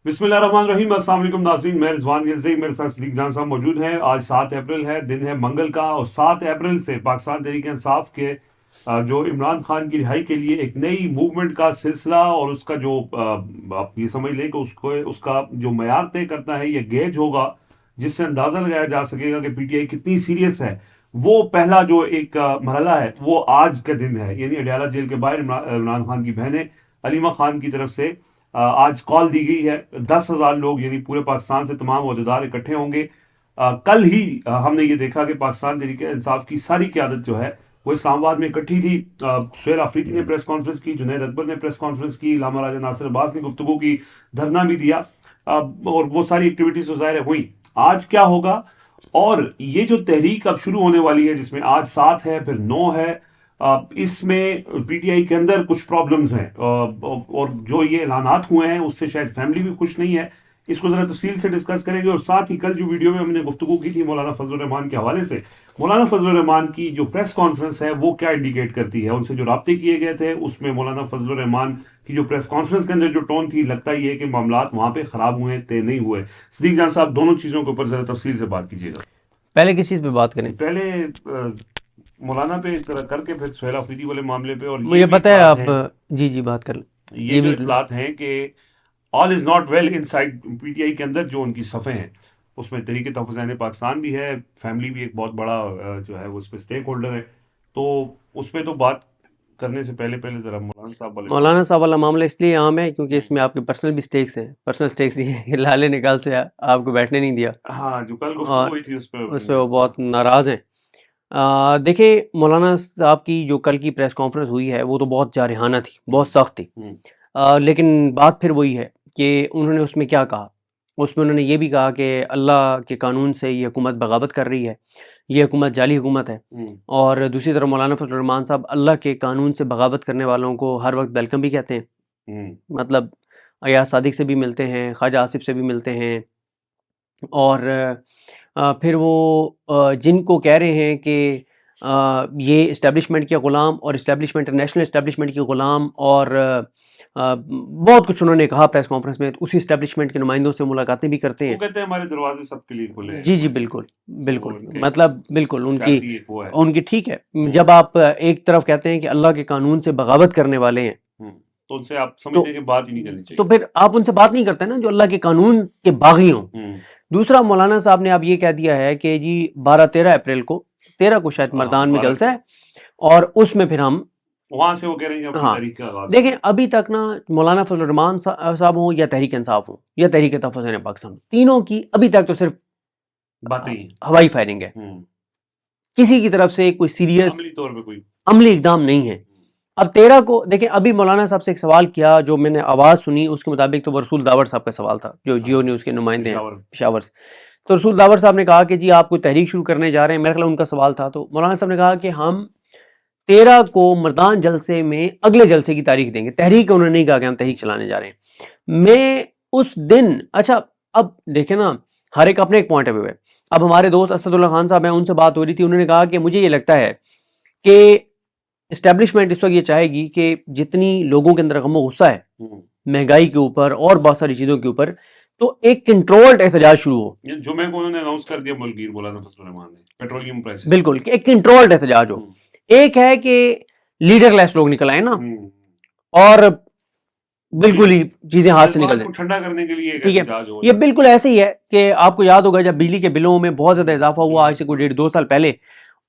بسم اللہ الرحمن الرحیم۔ السلام علیکم ناظرین، میں رضوان گلزئی، میرے ساتھ صدیق جان صاحب موجود ہیں۔ آج 7 اپریل ہے، دن ہے منگل کا، اور 7 اپریل سے پاکستان تحریک انصاف کے جو عمران خان کی رہائی کے لیے ایک نئی موومنٹ کا سلسلہ، اور اس کا جو آپ یہ سمجھ لیں کہ اس کا جو معیار طے کرتا ہے، یہ گیج ہوگا جس سے اندازہ لگایا جا سکے گا کہ پی ٹی آئی کتنی سیریس ہے۔ وہ پہلا جو ایک مرحلہ ہے وہ آج کا دن ہے، یعنی اڈیالہ جیل کے باہر عمران خان کی بہنیں علیمہ خان کی طرف سے آج کال دی گئی ہے۔ 10,000 لوگ یعنی پورے پاکستان سے تمام عہدیدار اکٹھے ہوں گے۔ کل ہی ہم نے یہ دیکھا کہ پاکستان تحریک انصاف کی ساری قیادت جو ہے وہ اسلام آباد میں اکٹھی تھی۔ سہیل آفریدی نے پریس کانفرنس کی، جنید اکبر نے پریس کانفرنس کی، علامہ راجہ ناصر عباس نے گفتگو کی، دھرنا بھی دیا، اور وہ ساری ایکٹیویٹیز ظاہر ہوئیں۔ آج کیا ہوگا، اور یہ جو تحریک اب شروع ہونے والی ہے جس میں آج 7 ہے پھر 9 ہے، اس میں پی ٹی آئی کے اندر کچھ پرابلمز ہیں، اور جو یہ اعلانات ہوئے ہیں اس سے شاید فیملی بھی خوش نہیں ہے۔ اس کو ذرا تفصیل سے ڈسکس کریں گے، اور ساتھ ہی کل جو ویڈیو میں ہم نے گفتگو کی تھی مولانا فضل الرحمان کے حوالے سے، مولانا فضل الرحمان کی جو پریس کانفرنس ہے وہ کیا انڈیکیٹ کرتی ہے، ان سے جو رابطے کیے گئے تھے اس میں مولانا فضل الرحمان کی جو پریس کانفرنس کے اندر جو ٹون تھی، لگتا ہی ہے کہ معاملات وہاں پہ خراب ہوئے، طے نہیں ہوئے۔ صدیق جان صاحب دونوں چیزوں کے اوپر ذرا تفصیل سے بات کیجیے گا۔ پہلے کس چیز پہ بات کریں؟ پہلے مولانا پہ اس طرح کر کے پھر سہیل آفریدی والے معاملے پہ، اور مجھے پتہ ہے آپ جی بات کر لیں۔ یہ بھی اطلاعات ہیں کہ all is not well inside PTI کے اندر، جو ان کی صفیں ہیں اس میں تحریک تحفظ پاکستان بھی ہے، فیملی بھی ایک بہت بڑا جو ہے وہ اس پہ اسٹیک ہولڈر ہے، تو اس پہ تو بات کرنے سے پہلے ذرا مولانا صاحب والا معاملہ اس لیے عام ہے کیونکہ اس میں آپ کے پرسنل بھی سٹیکس ہیں۔ پرسنل سٹیکس یہ ہے کہ لالے نکال سے آپ کو بیٹھنے نہیں دیا، ہاں جو کل گفتگو ہوئی تھی اس پہ وہ بہت ناراض ہیں۔ دیکھیں، مولانا صاحب کی جو کل کی پریس کانفرنس ہوئی ہے وہ تو بہت جارحانہ تھی، بہت سخت تھی، لیکن بات پھر وہی ہے کہ انہوں نے اس میں کیا کہا۔ اس میں انہوں نے یہ بھی کہا کہ اللہ کے قانون سے یہ حکومت بغاوت کر رہی ہے، یہ حکومت جعلی حکومت ہے، اور دوسری طرف مولانا فضل الرحمان صاحب اللہ کے قانون سے بغاوت کرنے والوں کو ہر وقت ویلکم بھی کہتے ہیں۔ مطلب ایاز صادق سے بھی ملتے ہیں، خواجہ آصف سے بھی ملتے ہیں، اور پھر وہ جن کو کہہ رہے ہیں کہ یہ اسٹیبلشمنٹ کے غلام، اور اسٹیبلشمنٹ نیشنل اسٹیبلشمنٹ کے غلام، اور بہت کچھ انہوں نے کہا پریس کانفرنس میں۔ اسی اسٹیبلشمنٹ کے نمائندوں سے ملاقاتیں بھی کرتے ہیں، وہ کہتے ہیں ہمارے دروازے سب کے لیے کھلے ہیں۔ جی بالکل مطلب بالکل ان کی ٹھیک ہے۔ جب آپ ایک طرف کہتے ہیں کہ اللہ کے قانون سے بغاوت کرنے والے ہیں تو ان سے آپ سمجھتے ہیں کہ بات ہی نہیں کرنی چاہیے، تو پھر آپ ان سے بات نہیں کرتے نا جو اللہ کے قانون کے باغی ہوں۔ دوسرا، مولانا صاحب نے اب یہ کہہ دیا ہے کہ جی 12-13 اپریل کو، 13 کو شاید مردان میں جلسہ ہے، اور اس میں پھر ہم وہاں سے وہ کہہ رہے ہیں کہ تحریک کا آغاز۔ دیکھیں، ابھی تک نا مولانا فضل الرحمان صاحب ہوں یا تحریک انصاف ہوں یا تحریک تحفظ پاکستان، تینوں کی ابھی تک تو صرف باتیں ہوائی فائرنگ ہے، کسی کی طرف سے کوئی سیریس عملی طور پہ کوئی عملی اقدام نہیں ہے۔ اب 13 کو دیکھیں، ابھی مولانا صاحب سے ایک سوال کیا، جو میں نے آواز سنی اس کے مطابق تو وہ رسول داور صاحب کا سوال تھا، جو جیو نیوز کے نمائندے ہیں پشاور سے۔ تو رسول داور صاحب نے کہا کہ جی آپ کوئی تحریک شروع کرنے جا رہے ہیں، میرے خیال ان کا سوال تھا۔ تو مولانا صاحب نے کہا کہ ہم 13 کو مردان جلسے میں اگلے جلسے کی تاریخ دیں گے۔ تحریک انہوں نے نہیں کہا کہ ہم تحریک چلانے جا رہے ہیں۔ میں اس دن، اچھا اب دیکھیں نا، ہر ایک اپنے ایک پوائنٹ آف ویو ہے۔ اب ہمارے دوست اسد اللہ خان صاحب ہیں، ان سے بات ہو رہی تھی، انہوں نے کہا کہ مجھے یہ لگتا ہے کہ اسٹیبلشمنٹ اس وقت یہ چاہے گی کہ جتنی لوگوں کے اندر غم و غصہ ہے مہنگائی کے اوپر اور بہت ساری چیزوں کے اوپر، تو ایک کنٹرولڈ احتجاج شروع ہو۔ جمعے کو انہوں نے اناؤنس کر دیا ملکگیر مولانا فضل الرحمان نے، پیٹرولیم پرائس، بالکل کہ ایک کنٹرولڈ احتجاج ہو۔ ایک ہے کہ لیڈر لیس لوگ نکل آئے نا، اور بالکل ہی چیزیں ہاتھ سے نکل جائیں، ٹھنڈا کرنے کے لیے ٹھیک ہے۔ یہ بالکل ایسے ہی ہے کہ آپ کو یاد ہوگا جب بجلی کے بلوں میں بہت زیادہ اضافہ ہوا آج سے کوئی 1.5-2 سال پہلے،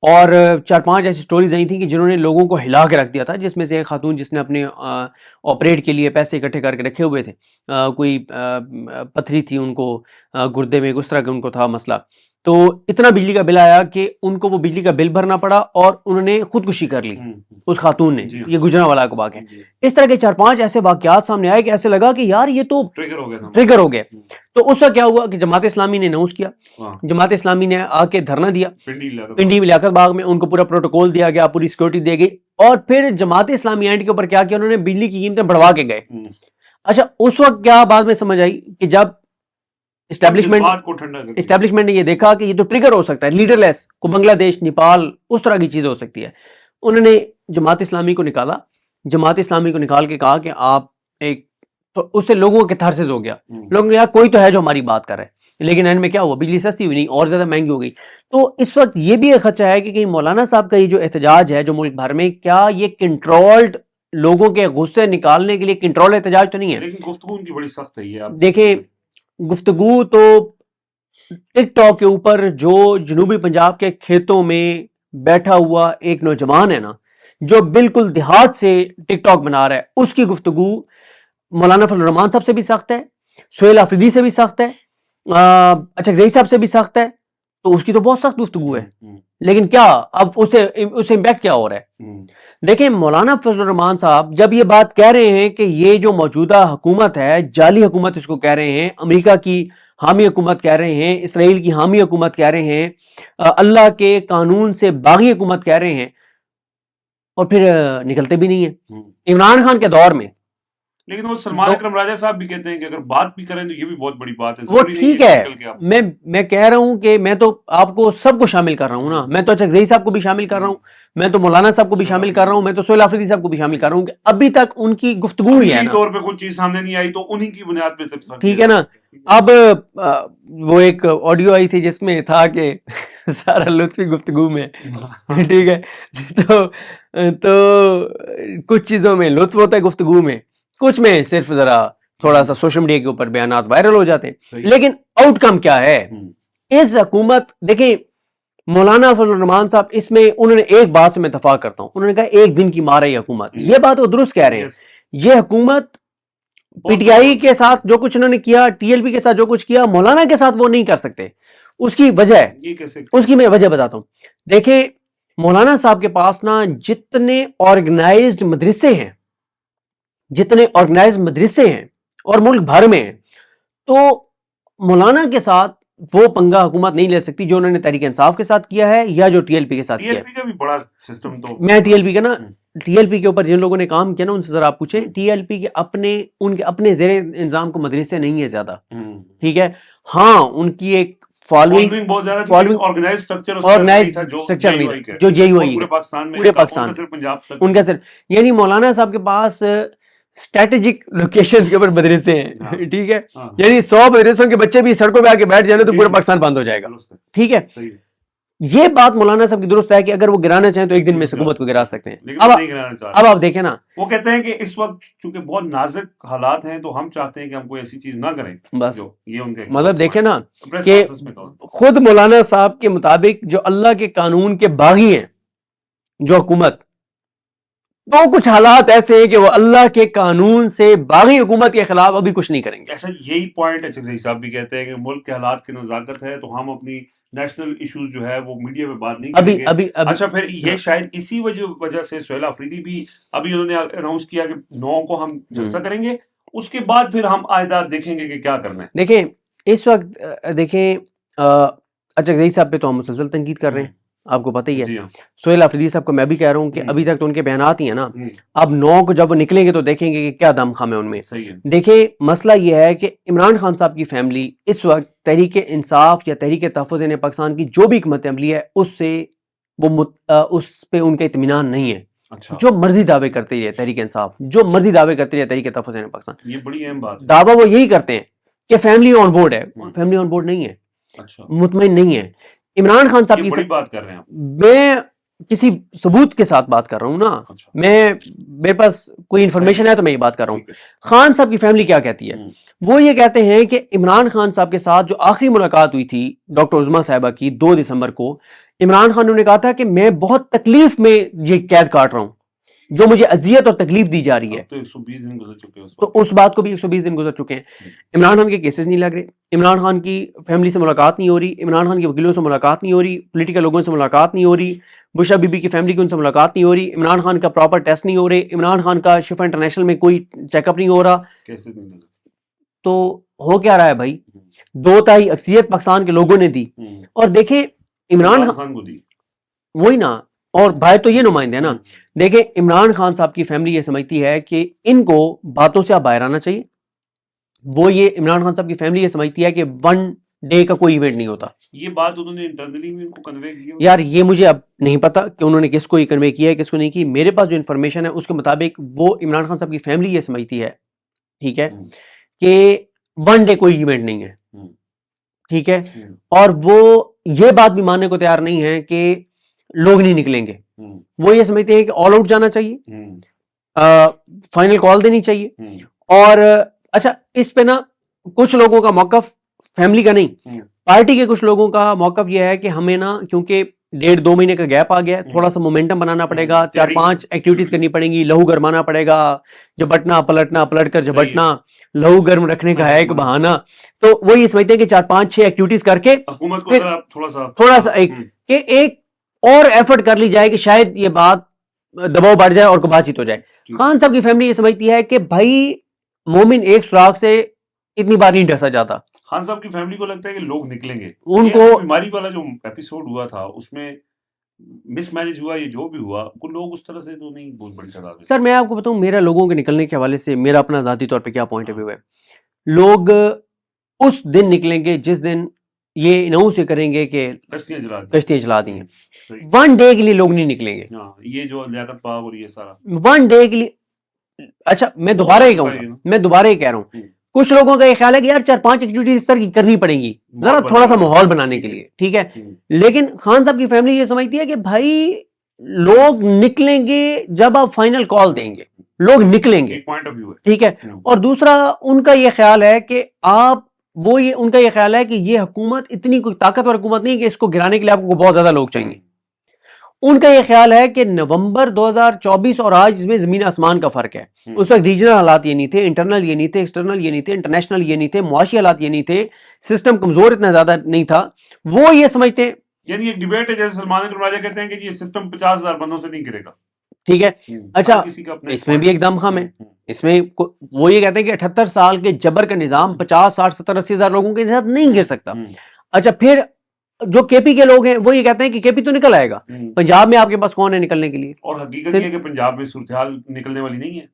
اور 4-5 ایسی سٹوریز آئی تھیں کہ جنہوں نے لوگوں کو ہلا کے رکھ دیا تھا، جس میں سے ایک خاتون جس نے اپنے آپریٹ کے لیے پیسے اکٹھے کر کے رکھے ہوئے تھے، کوئی پتھری تھی ان کو گردے میں، اس طرح کا ان کو تھا مسئلہ، تو اتنا بجلی کا بل آیا کہ ان کو وہ بجلی کا بل بھرنا پڑا، اور انہوں نے خودکشی کر لی اس خاتون نے۔ یہ گجرانوالہ کا واقعہ ہے۔ اس طرح کے 4-5 ایسے واقعات سامنے آئے کہ ایسے لگا کہ یار یہ تو ٹریگر ہو گیا۔ تو اس وقت کیا ہوا کہ جماعت اسلامی نے اناؤنس کیا، جماعت اسلامی نے آ کے دھرنا دیا پنڈی لیاقت باغ میں، ان کو پورا پروٹوکول دیا گیا، پوری سیکورٹی دی گئی، اور پھر جماعت اسلامی اینڈ کے اوپر کیا کیا، انہوں نے بجلی کی قیمتیں بڑھوا کے گئے۔ اچھا، اس وقت کیا بعد میں سمجھ آئی کہ جب اسٹیبلشمنٹ نے یہ دیکھا کہ یہ تو ٹریگر ہو سکتا ہے، لیڈر لیس کو بنگلہ دیش، نیپال، اس طرح کی چیز ہو سکتی ہے، انہوں نے جماعت اسلامی کو نکالا، جماعت اسلامی کو نکال کے کہا کہ آپ ایک تو اس سے لوگوں کا کتھارسس ہو گیا، لوگوں نے کہا کوئی تو ہے جو ہماری بات کر رہا ہے، لیکن اینڈ میں کیا ہوا، بجلی سستی ہوئی نہیں اور زیادہ مہنگی ہو گئی. تو اس وقت یہ بھی ایک خدشہ ہے کہ کہیں مولانا صاحب کا یہ جو احتجاج ہے جو ملک بھر میں، کیا یہ کنٹرولڈ لوگوں کے غصے نکالنے کے لیے کنٹرول احتجاج تو نہیں ہے؟ لیکن گفتگو ان کی بڑی سخت ہے. یہ آپ دیکھیں گفتگو تو ٹک ٹاک کے اوپر جو جنوبی پنجاب کے کھیتوں میں بیٹھا ہوا ایک نوجوان ہے نا، جو بالکل دیہات سے ٹک ٹاک بنا رہا ہے، اس کی گفتگو مولانا فضل الرحمان صاحب سے بھی سخت ہے، سہیل آفریدی سے بھی سخت ہے، اچکزئی صاحب سے بھی سخت ہے. تو اس کی تو بہت سخت گفتگو ہے. لیکن کیا اب اسے امپیکٹ کیا ہو رہا ہے؟ دیکھیں مولانا فضل الرحمان صاحب جب یہ بات کہہ رہے ہیں کہ یہ جو موجودہ حکومت ہے، جعلی حکومت اس کو کہہ رہے ہیں، امریکہ کی حامی حکومت کہہ رہے ہیں، اسرائیل کی حامی حکومت کہہ رہے ہیں، اللہ کے قانون سے باغی حکومت کہہ رہے ہیں، اور پھر نکلتے بھی نہیں ہیں. عمران خان کے دور میں، لیکن وہ سلمان اکرم راجہ صاحب بھی کہتے ہیں کہ اگر بات بھی کریں تو یہ بھی بہت بڑی بات ہے. وہ ٹھیک ہے، میں کہہ رہا ہوں کہ میں تو آپ کو سب کو شامل کر رہا ہوں نا، میں تو اچکزئی صاحب کو بھی شامل کر رہا ہوں، میں تو مولانا صاحب کو بھی شامل کر رہا ہوں، میں تو سہیل آفریدی صاحب کو بھی شامل کر رہا ہوں کہ ابھی تک ان کی گفتگو ہی ہے نا، طور پہ کچھ چیز سامنے نہیں آئی تو انہی کی بنیاد پہ ٹھیک ہے نا. اب وہ ایک آڈیو آئی تھی جس میں تھا کہ سارا لطفی گفتگو میں، ٹھیک ہے، تو کچھ چیزوں میں لطف ہوتا ہے گفتگو میں، کچھ میں صرف ذرا تھوڑا سا سوشل میڈیا کے اوپر بیانات وائرل ہو جاتے ہیں. لیکن آؤٹ کم کیا ہے اس حکومت؟ دیکھیں مولانا فضل الرحمان صاحب اس میں انہوں نے ایک بات سے میں اتفاق کرتا ہوں، انہوں نے کہا ایک دن کی مار ہے یہ حکومت. یہ بات وہ درست کہہ رہے ہیں. یہ حکومت پی ٹی آئی کے ساتھ جو کچھ انہوں نے کیا، ٹی ایل پی کے ساتھ جو کچھ کیا، مولانا کے ساتھ وہ نہیں کر سکتے. اس کی وجہ ہے، اس کی میں وجہ بتاتا ہوں. دیکھیں مولانا صاحب کے پاس نا جتنے آرگنائزڈ مدرسے ہیں اور ملک بھر میں ہیں، تو مولانا کے ساتھ وہ پنگا حکومت نہیں لے سکتی جو انہوں نے تحریک انصاف کے ساتھ کیا ہے یا جو ٹی ایل پی کے ساتھ کیا ہے. ٹی ایل پی کا بھی بڑا سسٹم تو میں ٹی ایل پی کا نا، ٹی ایل پی کے اوپر جن لوگوں نے کام کیا نا ان سے ذرا آپ پوچھیں، ٹی ایل پی کے ان کے اپنے زیر انظام کو مدرسے نہیں ہے زیادہ، ٹھیک ہے. ہاں ان کی ایک فالوئنگ بہت زیادہ آرگنائز اسٹرکچر نہیں تھا جو جے یو آئی پورے پاکستان ان کا صرف، یعنی مولانا صاحب کے پاس اسٹریٹجک لوکیشن کے اوپر مدرسے ہیں، ٹھیک ہے. یعنی 100 مدرسوں کے بچے بھی سڑکوں پہ آ کے بیٹھ جائیں تو پورا پاکستان بند ہو جائے گا، ٹھیک ہے. یہ بات مولانا صاحب کی درست ہے کہ اگر وہ گرانا چاہیں تو ایک دن میں حکومت کو گرا سکتے ہیں. اب آپ دیکھیں نا، وہ کہتے ہیں کہ اس وقت چونکہ بہت نازک حالات ہیں تو ہم چاہتے ہیں کہ ہم کوئی ایسی چیز نہ کریں. بس یہ ان کے مطلب دیکھیں نا کہ خود مولانا صاحب کے مطابق جو اللہ کے قانون کے باغی ہیں جو حکومت، تو کچھ حالات ایسے ہیں کہ وہ اللہ کے قانون سے باغی حکومت کے خلاف ابھی کچھ نہیں کریں گے. ایسا یہی پوائنٹ اچکزئی صاحب بھی کہتے ہیں کہ ملک کے حالات کی نزاکت ہے تو ہم اپنی نیشنل ایشوز جو ہے وہ میڈیا پہ بات نہیں کریں گے. اچھا پھر یہ شاید اسی وجہ سے سہیل آفریدی بھی ابھی انہوں نے اناؤنس کیا کہ 9 کو ہم جلسہ کریں گے، اس کے بعد پھر ہم آئندہ دیکھیں گے کہ کیا کرنا ہے. دیکھیں اس وقت دیکھیں اچکزئی صاحب پہ تو ہم مسلسل تنقید کر رہے ہیں، آپ کو پتہ ہی ہے. سہیل آفریدی صاحب کو میں بھی کہہ رہا ہوں کہ ابھی تک تو ان کے بیانات ہی ہیں نا، اب 9 کو جب وہ نکلیں گے تو دیکھیں گے کہ کیا دم خم ہے ان میں. دیکھیں مسئلہ یہ ہے کہ عمران خان صاحب کی فیملی اس وقت تحریک انصاف یا تحریک تحفظ پاکستان کی جو بھی حکمت عملی ہے اس سے اس پہ ان کا اطمینان نہیں ہے. جو مرضی دعوے کرتے رہے تحریک انصاف، جو مرضی دعوے کرتے رہے تحریک تحفظ پاکستان، یہ بڑی اہم بات، دعویٰ وہ یہی کرتے ہیں کہ فیملی آن بورڈ ہے. فیملی آن بورڈ نہیں ہے، مطمئن نہیں ہے. عمران خان صاحب کی بات کر رہے ہیں، میں کسی ثبوت کے ساتھ بات کر رہا ہوں نا، میرے پاس کوئی انفارمیشن ہے تو میں یہ بات کر رہا ہوں. خان صاحب کی فیملی کیا کہتی ہے؟ وہ یہ کہتے ہیں کہ عمران خان صاحب کے ساتھ جو آخری ملاقات ہوئی تھی ڈاکٹر عظمیٰ صاحبہ کی 2 دسمبر کو، عمران خان نے کہا تھا کہ میں بہت تکلیف میں یہ قید کاٹ رہا ہوں، جو مجھے اذیت اور تکلیف دی جا رہی ہے. تو 120 دن گزر چکے ہیں، تو اس بات کو بھی 120 دن گزر چکے ہیں. عمران خان کے کیسز نہیں لگ رہے، عمران خان کی فیملی سے ملاقات نہیں ہو رہی، عمران خان کے وکیلوں سے ملاقات نہیں ہو رہی، پولیٹیکل لوگوں سے ملاقات نہیں ہو رہی، بشرا بی بی کی فیملی کی ان سے ملاقات نہیں ہو رہی، عمران خان کا پراپر ٹیسٹ نہیں ہو رہے، عمران خان کا شفا انٹرنیشنل میں کوئی چیک اپ نہیں ہو رہا. تو ہو کیا رہا ہے بھائی؟ 2/3 اکثریت پاکستان کے لوگوں نے دی. اور دیکھیں عمران خان کو دی، وہی نا، اور باہر تو یہ نمائندے ہیں نا. دیکھیں عمران خان صاحب کی فیملی یہ سمجھتی ہے کہ ان کو باتوں سے اب باہر آنا چاہیے. وہ یہ عمران خان صاحب کی فیملی یہ سمجھتی ہے کہ 1 ڈے کا کوئی ایونٹ نہیں ہوتا. یہ بات انہوں نے انٹرنلی بھی ان کو کنوے کی؟ یار یہ مجھے اب نہیں پتا کہ انہوں نے کس کو یہ کنوے کیا ہے کس کو نہیں کی. میرے پاس جو انفارمیشن ہے اس کے مطابق وہ عمران خان صاحب کی فیملی یہ سمجھتی ہے ٹھیک ہے, کہ ون ڈے کوئی ایونٹ نہیں ہے, ٹھیک ہے, اور وہ یہ بات بھی ماننے کو تیار نہیں ہے کہ لوگ نہیں نکلیں گے. وہ یہ سمجھتے ہیں کہ آل آؤٹ جانا چاہیے, فائنل کال دینی چاہیے. اور اچھا, اس پہ نا کچھ لوگوں کا موقف, فیملی کا نہیں, پارٹی کے کچھ لوگوں کا موقف یہ ہے کہ ہمیں نا کیونکہ 1.5-2 مہینے کا گیپ آ گیا, تھوڑا سا مومنٹم بنانا پڑے گا, 4-5 ایکٹیویٹیز کرنی پڑیں گی, لہو گرمانا پڑے گا, جھپٹنا پلٹنا, پلٹ کر جھپٹنا, لہو گرم رکھنے کا ہے ایک بہانہ. تو وہ یہ سمجھتے ہیں کہ 4-5-6 ایکٹیویٹیز کر کے حکومت کو تھوڑا سا ایک اور ایفرٹ کر لی جائے کہ شاید یہ بات دباؤ بڑھ جائے اور بات چیت ہو جائے. خان صاحب کی فیملی یہ سمجھتی ہے کہ بھائی مومن ایک سراغ سے اتنی بار نہیں ڈسا جاتا. خان صاحب کی فیملی کو لگتا ہے کہ لوگ نکلیں گے. ان کو بیماری والا جو ایپیسوڈ ہوا تھا اس میں مس مینج ہوا, یہ جو بھی ہوا, لوگ اس طرح سے تو نہیں بہت بڑی تعداد میں. سر میں آپ کو بتاؤں میرا لوگوں کے نکلنے کے حوالے سے میرا اپنا ذاتی طور پہ کیا پوائنٹ آف ویو ہے. لوگ اس دن نکلیں گے جس دن یہ اناؤنس کریں گے کہ کشتیاں جلا دی ہیں. ون ڈے کے لیے لوگ نہیں نکلیں گے. یہ جو لیاقت پاک اور یہ سارا ون ڈے کے لیے. اچھا میں دوبارہ ہی کہوں گا, میں دوبارہ ہی کہہ رہا ہوں, کچھ لوگوں کا یہ خیال ہے کہ یار 4-5 ایکٹیویٹیز اس طرح کی کرنی پڑیں گی ذرا تھوڑا سا ماحول بنانے کے لیے, ٹھیک ہے. لیکن خان صاحب کی فیملی یہ سمجھتی ہے کہ بھائی لوگ نکلیں گے جب آپ فائنل کال دیں گے, لوگ نکلیں گے, ٹھیک ہے. اور دوسرا ان کا یہ خیال ہے کہ ان کا یہ خیال ہے کہ یہ حکومت اتنی کوئی طاقتور حکومت نہیں کہ اس کو گرانے کے لیے آپ کو بہت زیادہ لوگ چاہیے. ان کا یہ خیال ہے کہ نومبر 2024 اور آج اس میں زمین آسمان کا فرق ہے. اس وقت ریجنل حالات یہ نہیں تھے, انٹرنل یہ نہیں تھے, ایکسٹرنل یہ نہیں تھے, انٹرنیشنل یہ نہیں تھے, معاشی حالات یہ نہیں تھے, سسٹم کمزور اتنا زیادہ نہیں تھا. وہ یہ سمجھتے ہیں, یعنی ایک ڈیبیٹ ہے جیسے سلمان راجہ کہتے ہیں کہ یہ سسٹم 50,000 بندوں سے نہیں گرے گا, ٹھیک ہے. اچھا اس میں بھی ایک دم خم ہے. اس میں وہ یہ کہتے ہیں کہ 78 سال کے جبر کا نظام 50, 60, 70, 80 ہزار لوگوں کے ساتھ نہیں گر سکتا. اچھا پھر جو کے پی کے لوگ ہیں وہ یہ کہتے ہیں کہ کے پی تو نکل آئے گا, پنجاب میں آپ کے پاس کون ہے نکلنے کے لیے؟ اور حقیقت یہ ہے کہ پنجاب میں صورتحال نکلنے والی نہیں ہے,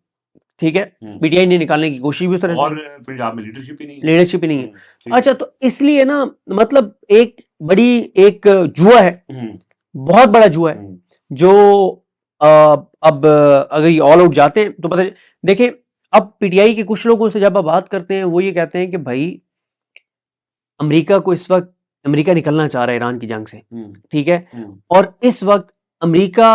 ٹھیک ہے. پی ٹی آئی نے نکالنے کی کوشش بھی اس طرح سے, اور پنجاب میں لیڈرشپ ہی نہیں ہے. اچھا تو اس لیے نا مطلب ایک بڑی ایک جوا ہے, بہت بڑا جوا ہے, جو اب اگر یہ آل آؤٹ جاتے ہیں تو پتہ دیکھیں. اب پی ٹی آئی کے کچھ لوگوں سے جب آپ بات کرتے ہیں وہ یہ کہتے ہیں کہ بھائی امریکہ کو اس وقت امریکہ نکلنا چاہ رہا ہے ایران کی جنگ سے, ٹھیک ہے, اور اس وقت امریکہ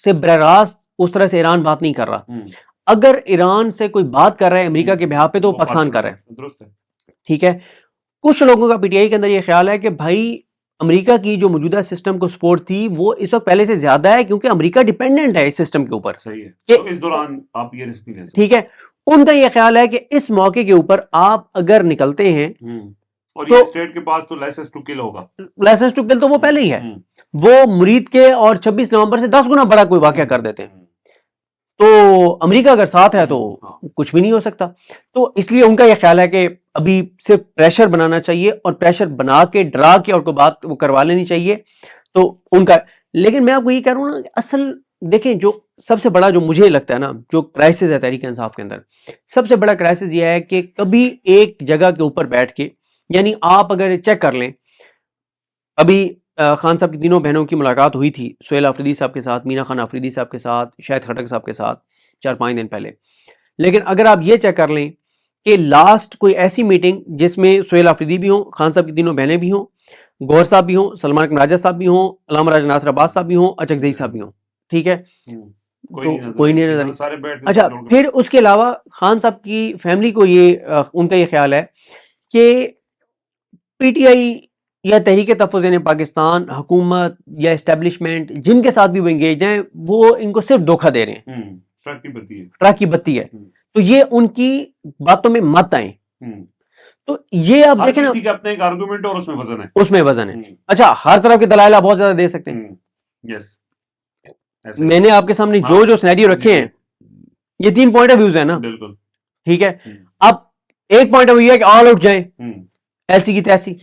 سے براہ راست اس طرح سے ایران بات نہیں کر رہا. اگر ایران سے کوئی بات کر رہا ہے امریکہ کے بہا پہ تو پاکستان کر رہا ہے, ٹھیک ہے. کچھ لوگوں کا پی ٹی آئی کے اندر یہ خیال ہے کہ بھائی امریکہ کی جو موجودہ سسٹم کو سپورٹ تھی وہ اس وقت پہلے سے زیادہ ہے کیونکہ امریکہ ڈیپینڈنٹ ہے اس سسٹم کے اوپر, اس دوران آپ یہ رسک نہیں لے سکتے, ٹھیک ہے. ان کا یہ خیال ہے کہ اس موقع کے اوپر آپ اگر نکلتے ہیں اور یہ اسٹیٹ کے پاس تو لائسنس ٹو کل ہوگا, لائسنس ٹو کل تو وہ پہلے ہی ہے, وہ مرید کے اور 26 نومبر سے 10 گنا بڑا کوئی واقعہ کر دیتے ہیں. تو امریکہ اگر ساتھ ہے تو کچھ بھی نہیں ہو سکتا. تو اس لیے ان کا یہ خیال ہے کہ ابھی صرف پریشر بنانا چاہیے اور پریشر بنا کے ڈرا کے اور کوئی بات وہ کروا لینی چاہیے. تو ان کا, لیکن میں آپ کو یہ کہہ رہا ہوں نا کہ اصل دیکھیں جو سب سے بڑا جو مجھے لگتا ہے نا جو کرائسس ہے تحریک انصاف کے اندر, سب سے بڑا کرائسس یہ ہے کہ کبھی ایک جگہ کے اوپر بیٹھ کے, یعنی آپ اگر چیک کر لیں, ابھی خان صاحب کی تینوں بہنوں کی ملاقات ہوئی تھی سہیل آفریدی صاحب کے ساتھ, مینا خان آفریدی صاحب کے ساتھ, شاہد خٹک صاحب کے ساتھ 4-5 دن پہلے. لیکن اگر آپ یہ چیک کر لیں کہ لاسٹ کوئی ایسی میٹنگ جس میں سہیل آفریدی بھی ہوں, خان صاحب کی تینوں بہنیں بھی ہوں, گوہر صاحب بھی ہوں, سلمان اکرم راجہ صاحب بھی ہوں, علامہ راجہ ناصر عباس صاحب بھی ہوں, اچکزئی صاحب بھی ہوں, ٹھیک ہے, کوئی نہیں نظر. اچھا پھر اس کے علاوہ خان صاحب کی فیملی کو یہ ان کا یہ خیال ہے کہ پی ٹی آئی یا تحریک تحفظ پاکستان حکومت یا اسٹیبلشمنٹ جن کے ساتھ بھی وہ انگیج ہیں وہ ان کو صرف دھوکہ دے رہے ہیں, ٹرک کی بتی ہے. تو یہ ان کی باتوں میں مت آئیں. تو یہ آپ دیکھیں نا, اپنے ایک آرگومنٹ اور اس میں وزن ہے. اچھا ہر طرف کے دلائل آپ بہت زیادہ دے سکتے ہیں. میں نے آپ کے سامنے جو سینیریو رکھے ہیں یہ 3 پوائنٹ آف ویوز ہیں نا, ٹھیک ہے. اب ایک پوائنٹ آف ویو ہے کہ آل آؤٹ جائیں, ایسی کی تیسی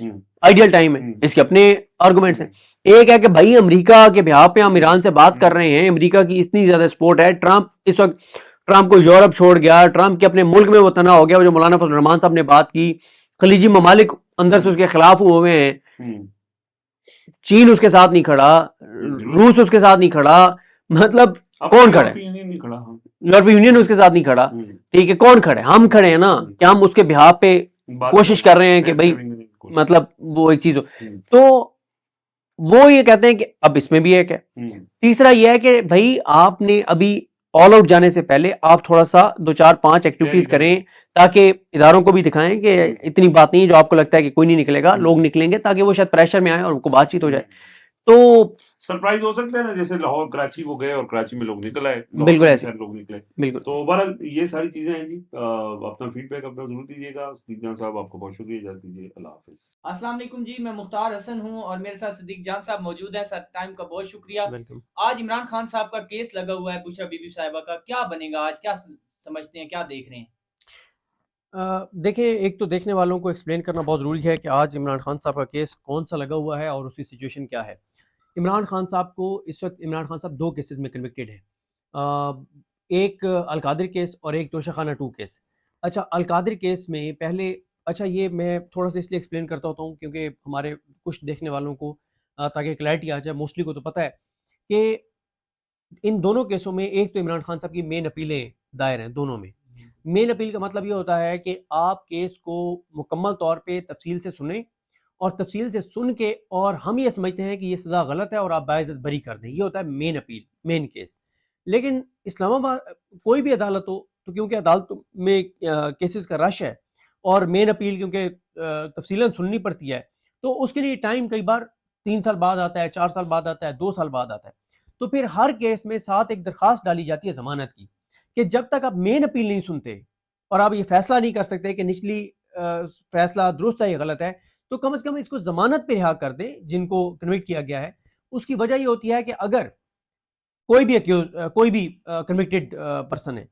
آئیڈیل ٹائم ہے, اس کے اپنے آرگومنٹس ہیں. ایک ہے کہ بھائی امریکہ کے بہا پہ ہم ایران سے بات کر رہے ہیں, امریکہ کی اتنی زیادہ سپورٹ ہے, ٹرمپ اس وقت ٹرمپ کو یورپ چھوڑ گیا, ٹرمپ کے اپنے ملک میں وہ تنہا ہو گیا, وہ جو مولانا فضل الرحمان صاحب نے بات کی, خلیجی ممالک اندر سے اس کے خلاف ہوئے ہیں, چین اس کے ساتھ نہیں کھڑا, روس اس کے ساتھ نہیں کھڑا, مطلب کون کھڑا ہے؟ یورپی یونین اس کے ساتھ نہیں کھڑا، ٹھیک ہے، کون کھڑے؟ ہم کھڑے ہیں نا، کہ ہم اس کے بہاف پہ کوشش کر رہے ہیں کہ بھائی مطلب وہ ایک چیز ہو. تو وہ یہ کہتے ہیں کہ اب اس میں بھی ایک ہے. تیسرا یہ ہے کہ بھائی آپ نے ابھی آل آؤٹ جانے سے پہلے آپ تھوڑا سا 2 4 5 ایکٹیویٹیز کریں تاکہ اداروں کو بھی دکھائیں کہ اتنی بات نہیں جو آپ کو لگتا ہے کہ کوئی نہیں نکلے گا، لوگ نکلیں گے تاکہ وہ شاید پریشر میں آئے اور ان کو بات چیت ہو جائے. تو سرپرائز ہو سکتا ہے نا، جیسے لاہور کراچی کو گئے اور کراچی میں لوگ نکل آئے، بالکل ایسے لوگ نکلے. بالکل. تو بہرحال یہ ساری چیزیں ہیں جی. اپنا فیڈ بیک اپنا ضرور دیجیے گا. صدیق جان صاحب آپ کو بہت شکریہ، اجازت دیجیے، اللہ حافظ. السلام علیکم جی، میں مختار حسن ہوں اور میرے ساتھ صدیق جان صاحب موجود ہیں. سر ٹائم کا بہت شکریہ. آج عمران خان صاحب کا کیس لگا ہوا ہے بشرا بی بی صاحبہ کا، کیا بنے گا آج؟ کیا سمجھتے ہیں، کیا دیکھ رہے ہیں؟ دیکھیں، ایک تو دیکھنے والوں کو ایکسپلین کرنا بہت ضروری ہے کہ آج عمران خان صاحب کا کیس کون سا لگا ہوا ہے اور اس کی سچویشن کیا ہے. عمران خان صاحب کو اس وقت عمران خان صاحب 2 کیسز میں کنوکٹڈ ہیں، ایک القادر کیس اور ایک توشہ خانہ 2 کیس. اچھا، القادر کیس میں پہلے، اچھا یہ میں تھوڑا سا اس لیے ایکسپلین کرتا ہوتا ہوں کیونکہ ہمارے کچھ دیکھنے والوں کو تاکہ کلیئرٹی آ جائے، موسٹلی کو تو پتہ ہے کہ ان دونوں کیسوں میں ایک تو عمران خان صاحب کی مین اپیلیں دائر ہیں دونوں میں. مین اپیل کا مطلب یہ ہوتا ہے کہ آپ کیس کو مکمل طور پہ تفصیل سے سنیں اور تفصیل سے سن کے، اور ہم یہ سمجھتے ہیں کہ یہ سزا غلط ہے اور آپ باعزت بری کر دیں. یہ ہوتا ہے مین اپیل، مین کیس. لیکن اسلام آباد کوئی بھی عدالت ہو تو کیونکہ عدالت میں کیسز کا رش ہے اور مین اپیل کیونکہ تفصیلاً سننی پڑتی ہے، تو اس کے لیے ٹائم کئی بار 3 سال بعد آتا ہے، 4 سال بعد آتا ہے، 2 سال بعد آتا ہے. تو پھر ہر کیس میں ساتھ ایک درخواست ڈالی جاتی ہے ضمانت کی کہ جب تک آپ مین اپیل نہیں سنتے اور آپ یہ فیصلہ نہیں کر سکتے کہ نچلی فیصلہ درست ہے یا غلط ہے، تو کم از کم اس کو ضمانت پہ رہا کر دیں جن کو کنوکٹ کیا گیا ہے. اس کی وجہ یہ ہوتی ہے کہ اگر کوئی بھی کنوکٹڈ پرسن ہے،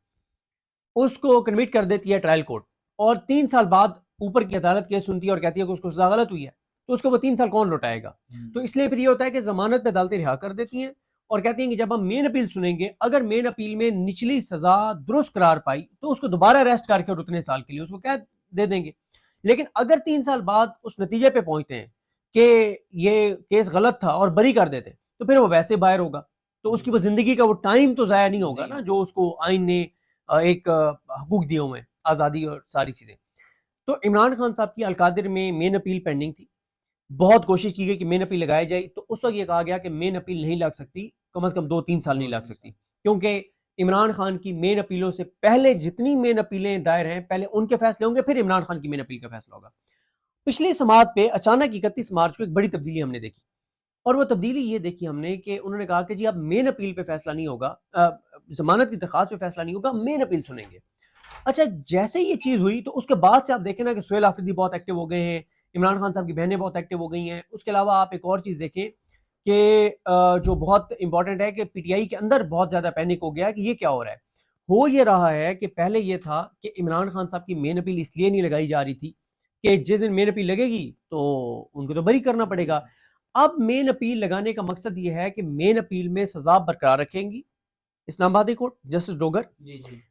اس کو کنوکٹ کر دیتی ہے ٹرائل کورٹ اور 3 سال بعد اوپر کی عدالت کیس سنتی ہے اور کہتی ہے کہ اس کو سزا غلط ہوئی ہے، تو اس کو وہ 3 سال کون لوٹائے گا؟ تو اس لیے پھر یہ ہوتا ہے کہ ضمانت پہ عدالتیں رہا کر دیتی ہیں اور کہتی ہیں کہ جب ہم مین اپیل سنیں گے، اگر مین اپیل میں نچلی سزا درست قرار پائی تو اس کو دوبارہ اریسٹ کر کے اور اتنے سال کے لیے اس کو قید دے دیں گے. لیکن اگر 3 سال بعد اس نتیجے پہ پہنچتے ہیں کہ یہ کیس غلط تھا اور بری کر دیتے تو پھر وہ ویسے باہر ہوگا، تو اس کی وہ زندگی کا وہ ٹائم تو ضائع نہیں ہوگا نا جو اس کو آئین نے ایک حقوق دیے ہوئے ہیں، آزادی اور ساری چیزیں. تو عمران خان صاحب کی القادر میں مین اپیل پینڈنگ تھی، بہت کوشش کی گئی کہ مین اپیل لگائی جائے، تو اس وقت یہ کہا گیا کہ مین اپیل نہیں لگ سکتی، کم از کم 2-3 سال نہیں لگ سکتی، کیونکہ عمران خان کی مین اپیلوں سے پہلے جتنی مین اپیلیں دائر ہیں پہلے ان کے فیصلے ہوں گے، پھر عمران خان کی مین اپیل کا فیصلہ ہوگا. پچھلی سماعت پہ اچانک 31 مارچ کو ایک بڑی تبدیلی ہم نے دیکھی، اور وہ تبدیلی یہ دیکھی ہم نے کہ انہوں نے کہا کہ جی اب مین اپیل پہ فیصلہ نہیں ہوگا، ضمانت کی درخواست پہ فیصلہ نہیں ہوگا، مین اپیل سنیں گے. اچھا، جیسے یہ چیز ہوئی تو اس کے بعد سے آپ دیکھیں نا کہ سہیل آفریدی بہت ایکٹیو ہو گئے ہیں، عمران خان صاحب کی بہنیں بہت ایکٹیو ہو گئی ہیں. اس کے علاوہ آپ ایک اور چیز دیکھیں کہ جو بہت امپورٹنٹ ہے کہ پی ٹی آئی کے اندر بہت زیادہ پینک ہو گیا کہ یہ کیا ہو رہا ہے. ہو یہ رہا ہے کہ پہلے یہ تھا کہ عمران خان صاحب کی مین اپیل اس لیے نہیں لگائی جا رہی تھی کہ جس دن مین اپیل لگے گی تو ان کو تو بری کرنا پڑے گا. اب مین اپیل لگانے کا مقصد یہ ہے کہ مین اپیل میں سزا برقرار رکھیں گی اسلام آباد ہائی کورٹ، جسٹس ڈوگر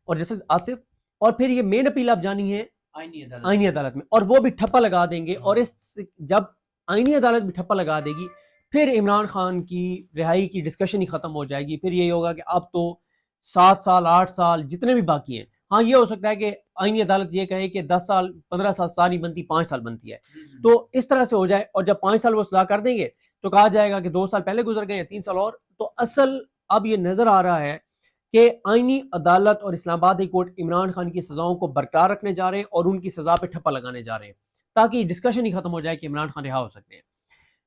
اور جسٹس آصف، اور پھر یہ مین اپیل آپ جانی ہے آئینی عدالت میں، اور وہ بھی ٹھپا لگا دیں گے. اور اس جب آئینی عدالت بھی ٹھپا لگا دے گی پھر عمران خان کی رہائی کی ڈسکشن ہی ختم ہو جائے گی. پھر یہی ہوگا کہ اب تو 7 سال 8 سال جتنے بھی باقی ہیں، ہاں یہ ہو سکتا ہے کہ آئینی عدالت یہ کہے کہ 10 سال 15 سال ساری بنتی 5 سال بنتی ہے، تو اس طرح سے ہو جائے. اور جب 5 سال وہ سزا کر دیں گے تو کہا جائے گا کہ 2 سال پہلے گزر گئے ہیں، 3 سال اور. تو اصل اب یہ نظر آ رہا ہے کہ آئینی عدالت اور اسلام آباد ہائی کورٹ عمران خان کی سزاؤں کو برقرار رکھنے جا رہے ہیں اور ان کی سزا پہ ٹھپا لگانے جا رہے ہیں تاکہ یہ ڈسکشن ہی ختم ہو جائے کہ عمران خان رہا ہو سکتے ہیں.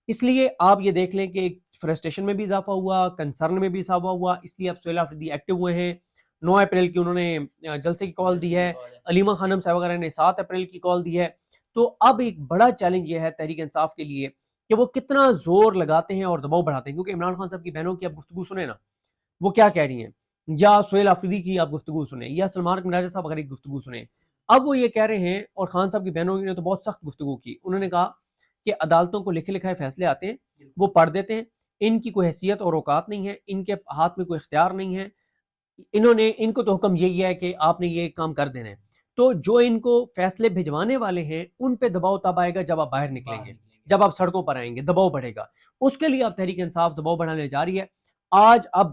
اس لیے آپ یہ دیکھ لیں کہ فرسٹریشن میں بھی اضافہ ہوا، کنسرن میں بھی اضافہ ہوا. اس لیے اب سہیل آفریدی ایکٹیو ہوئے ہیں. 9 اپریل کی انہوں نے جلسے کی کال دی ہے، علیمہ خانم صاحب وغیرہ نے 7 اپریل کی کال دی ہے. تو اب ایک بڑا چیلنج یہ ہے تحریک انصاف کے لیے کہ وہ کتنا زور لگاتے ہیں اور دباؤ بڑھاتے ہیں. کیونکہ عمران خان صاحب کی بہنوں کی آپ گفتگو سنیں نا، وہ کیا کہہ رہی ہیں، یا سہیل آفریدی کی آپ گفتگو سنیں، یا سلمان مناجر صاحب وغیرہ کی گفتگو سنیں. اب وہ یہ کہہ رہے ہیں، اور خان صاحب کی بہنوں نے تو بہت سخت گفتگو کی. انہوں نے کہا کہ عدالتوں کو لکھے لکھائے فیصلے آتے ہیں، وہ پڑھ دیتے ہیں، ان کی کوئی حیثیت اور اوقات نہیں ہے، ان کے ہاتھ میں کوئی اختیار نہیں ہے، ان کو تو حکم یہی ہے کہ آپ نے یہ کام کر دینا ہے. تو جو ان کو فیصلے بھجوانے والے ہیں ان پہ دباؤ تب آئے گا جب آپ باہر نکلیں گے، جب آپ سڑکوں پر آئیں گے، دباؤ بڑھے گا. اس کے لیے اب تحریک انصاف دباؤ بڑھانے جا رہی ہے. آج اب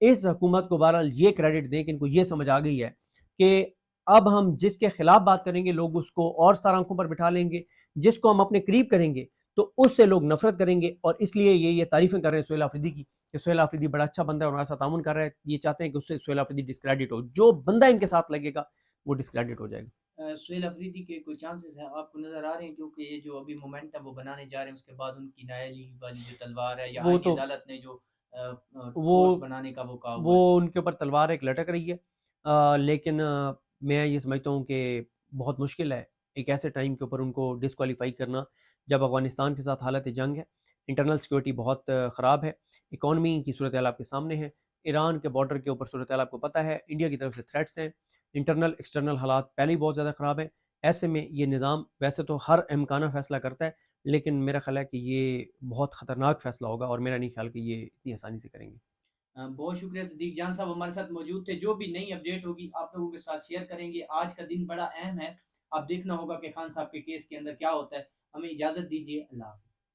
اس حکومت کو بہرحال یہ کریڈٹ دیں کہ ان کو یہ سمجھ آ گئی ہے کہ اب ہم جس کے خلاف بات کریں گے لوگ اس کو اور سر آنکھوں پر بٹھا لیں گے، جس کو ہم اپنے قریب کریں گے تو اس سے لوگ نفرت کریں گے، اور اس لیے یہ تعریفیں کر رہے ہیں سہیل آفریدی کی کہ سہیل آفریدی بڑا اچھا بندہ ہے اور ہمارے ساتھ تعاون کر رہا ہے. یہ چاہتے ہیں کہ اس سے سہیل آفریدی ڈسکریڈٹ ہو، جو بندہ ان کے ساتھ لگے گا وہ ڈسکریڈٹ ہو جائے گا. سہیل افریدی کے کوئی چانسز ہیں آپ کو نظر آ رہے ہیں، کیونکہ یہ جو ابھی مومنٹم وہ بنانے جا رہے ہیں، اس کے بعد ان کی نائلی والی جو تلوار ہے یا وہ آئین تو عدالت نے جو فورس وہ بنانے کا وہ کہا ہوا ہے. وہ ان کے اوپر تلوار ایک لٹک رہی ہے، لیکن میں یہ سمجھتا ہوں کہ بہت مشکل ہے ایک ایسے ٹائم کے اوپر ان کو ڈسکوالیفائی کرنا جب افغانستان کے ساتھ حالت جنگ ہے، انٹرنل سیکورٹی بہت خراب ہے، اکانومی کی صورتحال آپ کے سامنے ہے، ایران کے بارڈر کے اوپر صورتحال آپ کو پتہ ہے، انڈیا کی طرف سے تھریٹس ہیں، انٹرنل ایکسٹرنل حالات پہلے ہی بہت زیادہ خراب ہیں. ایسے میں یہ نظام ویسے تو ہر امکانہ فیصلہ کرتا ہے، لیکن میرا خیال ہے کہ یہ بہت خطرناک فیصلہ ہوگا اور میرا نہیں خیال کہ یہ اتنی آسانی سے کریں گے. بہت شکریہ صدیق جان صاحب ہمارے ساتھ موجود تھے. جو بھی نئی اپڈیٹ ہوگی آپ لوگوں کے ساتھ شیئر کریں گے. آج کا دن بڑا اہم ہے، اب دیکھنا ہوگا کہ خان صاحب کے کیس کے اندر کیا ہوتا ہے. ہمیں اجازت دیجیے، اللہ حافظ.